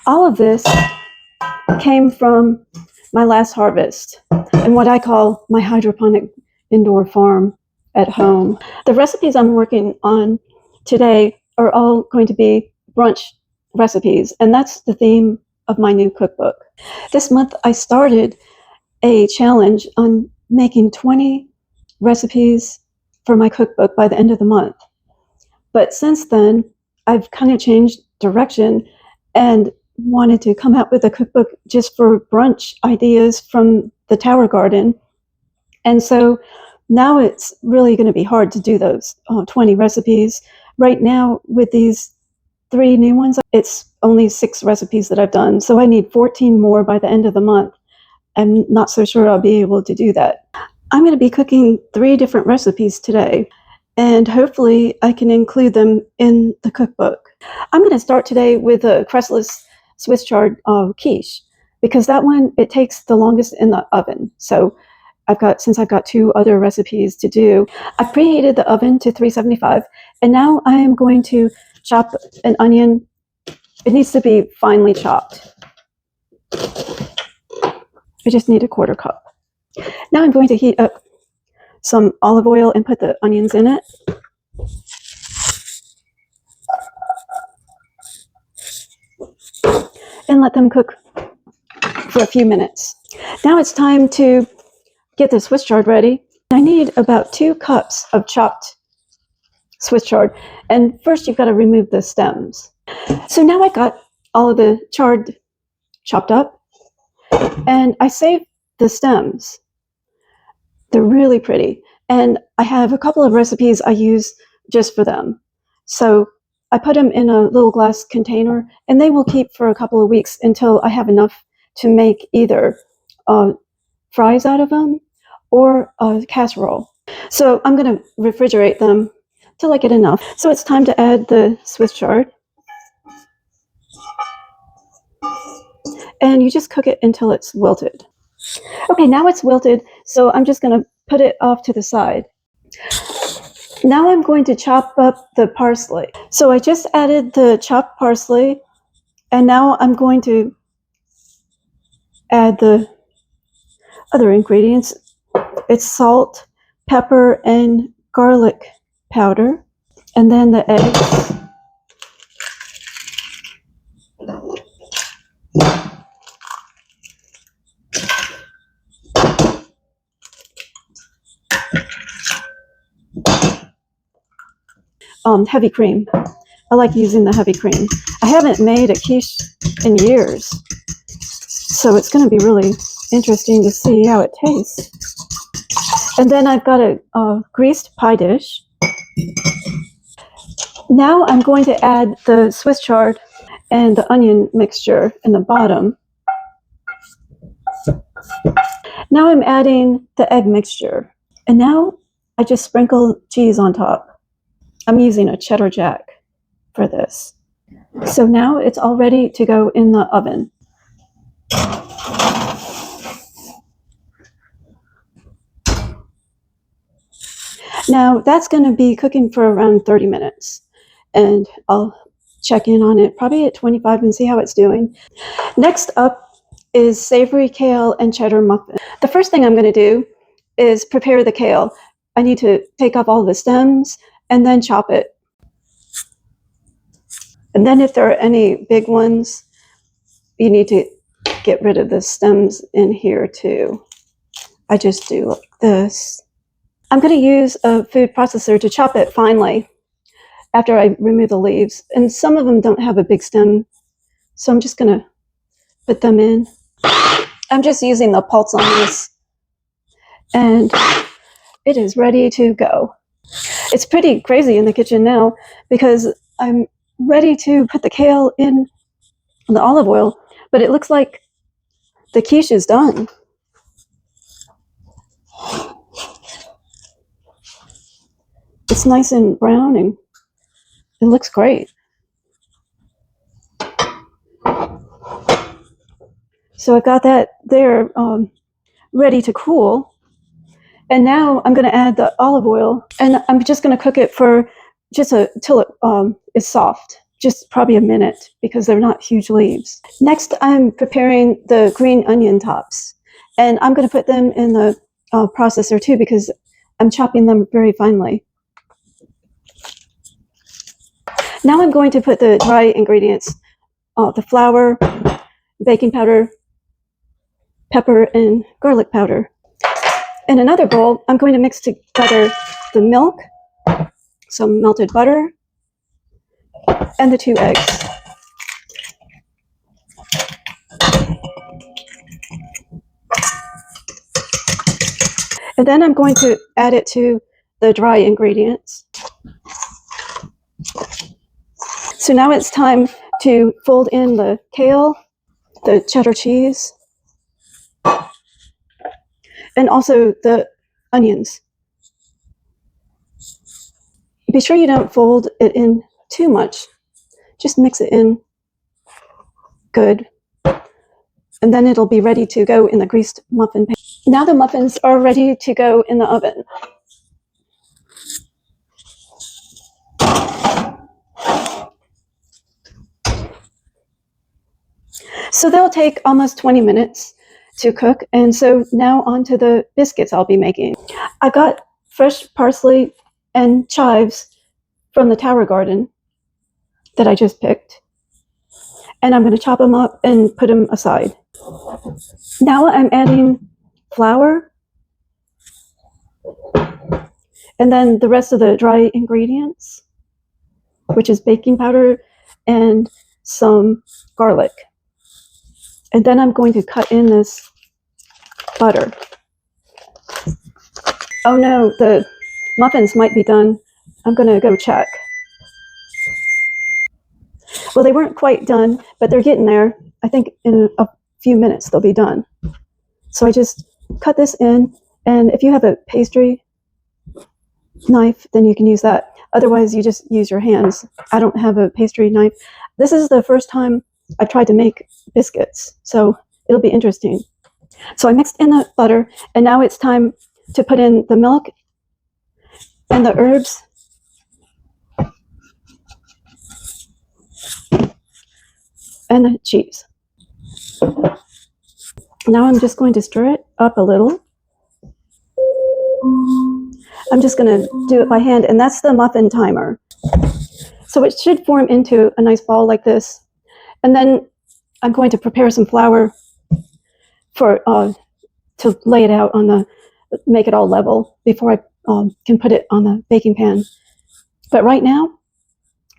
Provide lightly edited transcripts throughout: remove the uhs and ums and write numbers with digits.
All of this came from my last harvest and what I call my hydroponic indoor farm at home. The recipes I'm working on today are all going to be brunch recipes, and that's the theme of my new cookbook. This month I started a challenge on making 20 recipes for my cookbook by the end of the month. But since then, I've kind of changed direction and wanted to come out with a cookbook just for brunch ideas from the Tower Garden. And so now it's really going to be hard to do those 20 recipes. Right now, with these 3 new ones, it's only 6 recipes that I've done. So I need 14 more by the end of the month. I'm not so sure I'll be able to do that. I'm going to be cooking 3 different recipes today, and hopefully I can include them in the cookbook. I'm going to start today with a crustless Swiss chard quiche, because that one, it takes the longest in the oven. So since I've got 2 other recipes to do, I preheated the oven to 375, and now I am going to chop an onion. It needs to be finely chopped. I just need a 1/4 cup. Now I'm going to heat up some olive oil and put the onions in it. And let them cook for a few minutes. Now it's time to get the Swiss chard ready. I need about 2 cups of chopped Swiss chard. And first you've got to remove the stems. So now I got all of the chard chopped up, and I saved the stems. They're really pretty. And I have a couple of recipes I use just for them. So I put them in a little glass container, and they will keep for a couple of weeks until I have enough to make either fries out of them or a casserole. So I'm going to refrigerate them till I get enough. So it's time to add the Swiss chard. And you just cook it until it's wilted. Okay, now it's wilted, so I'm just going to put it off to the side. Now I'm going to chop up the parsley. So I just added the chopped parsley, and now I'm going to add the other ingredients. It's salt, pepper, and garlic powder, and then the eggs. Heavy cream. I like using the heavy cream. I haven't made a quiche in years, so it's going to be really interesting to see how it tastes. And then I've got a greased pie dish. Now I'm going to add the Swiss chard and the onion mixture in the bottom. Now I'm adding the egg mixture, and now I just sprinkle cheese on top. I'm using a cheddar jack for this. So now it's all ready to go in the oven. Now that's going to be cooking for around 30 minutes, and I'll check in on it probably at 25 and see how it's doing. Next up is savory kale and cheddar muffin. The first thing I'm going to do is prepare the kale. I need to take off all the stems and then chop it. And then if there are any big ones, you need to get rid of the stems in here too. I just do like this. I'm going to use a food processor to chop it finely after I remove the leaves. And some of them don't have a big stem, so I'm just going to put them in. I'm just using the pulse on this, and it is ready to go. It's pretty crazy in the kitchen now because I'm ready to put the kale in the olive oil, but it looks like the quiche is done. It's nice and brown, and it looks great. So I've got that there ready to cool. And now I'm going to add the olive oil, and I'm just going to cook it for just till it is soft. just probably a minute because they're not huge leaves. Next, I'm preparing the green onion tops, and I'm going to put them in the processor too because I'm chopping them very finely. Now I'm going to put the dry ingredients, the flour, baking powder, pepper, and garlic powder. In another bowl, I'm going to mix together the milk, some melted butter, and the 2 eggs. And then I'm going to add it to the dry ingredients. So now it's time to fold in the kale, the cheddar cheese, and also the onions. Be sure you don't fold it in too much. Just mix it in good. And then it'll be ready to go in the greased muffin pan. Now the muffins are ready to go in the oven. So they'll take almost 20 minutes to cook. And so now onto the biscuits I'll be making. I got fresh parsley and chives from the tower garden that I just picked. And I'm going to chop them up and put them aside. Now I'm adding flour and then the rest of the dry ingredients, which is baking powder and some garlic. And then I'm going to cut in this butter. Oh no, the muffins might be done. I'm going to go check. Well, they weren't quite done, but they're getting there. I think in a few minutes they'll be done. So I just cut this in, and if you have a pastry knife, then you can use that. Otherwise, you just use your hands. I don't have a pastry knife. This is the first time I've tried to make biscuits, so it'll be interesting. So I mixed in the butter, and now it's time to put in the milk and the herbs and the cheese. Now I'm just going to stir it up a little. I'm just going to do it by hand, and that's the muffin timer. So it should form into a nice ball like this. And then I'm going to prepare some flour for to lay it out on the, make it all level before I can put it on the baking pan. But right now,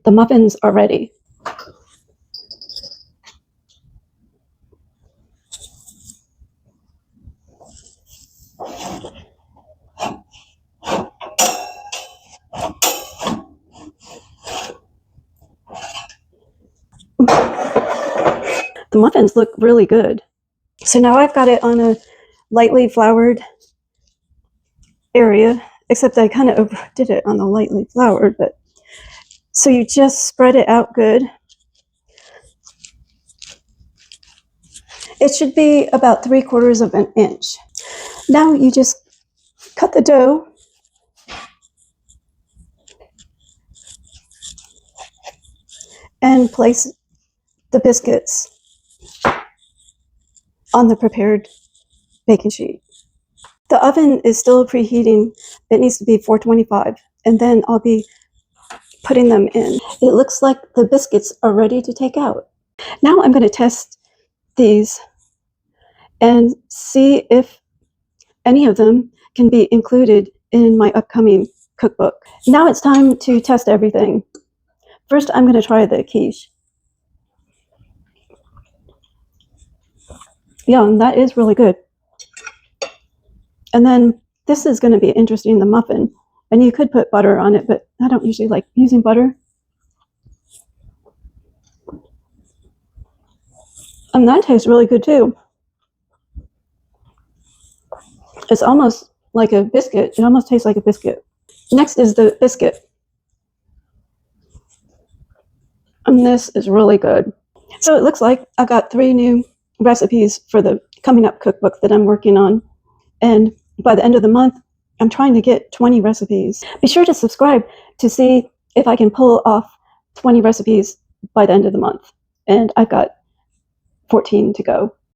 the muffins are ready. The muffins look really good. So now I've got it on a lightly floured area, except I kind of overdid it on the lightly floured, but so you just spread it out good. It should be about 3/4 of an inch. Now you just cut the dough and place the biscuits on the prepared baking sheet. The oven is still preheating. It needs to be 425, and then I'll be putting them in. It looks like the biscuits are ready to take out. Now I'm going to test these and see if any of them can be included in my upcoming cookbook. Now it's time to test everything. First, I'm going to try the quiche. Yum, that is really good. And then this is going to be interesting, the muffin. And you could put butter on it, but I don't usually like using butter. And that tastes really good too. It's almost like a biscuit. It almost tastes like a biscuit. Next is the biscuit. And this is really good. So it looks like I got 3 new recipes for the coming up cookbook that I'm working on. And by the end of the month, I'm trying to get 20 recipes. Be sure to subscribe to see if I can pull off 20 recipes by the end of the month, and I've got 14 to go.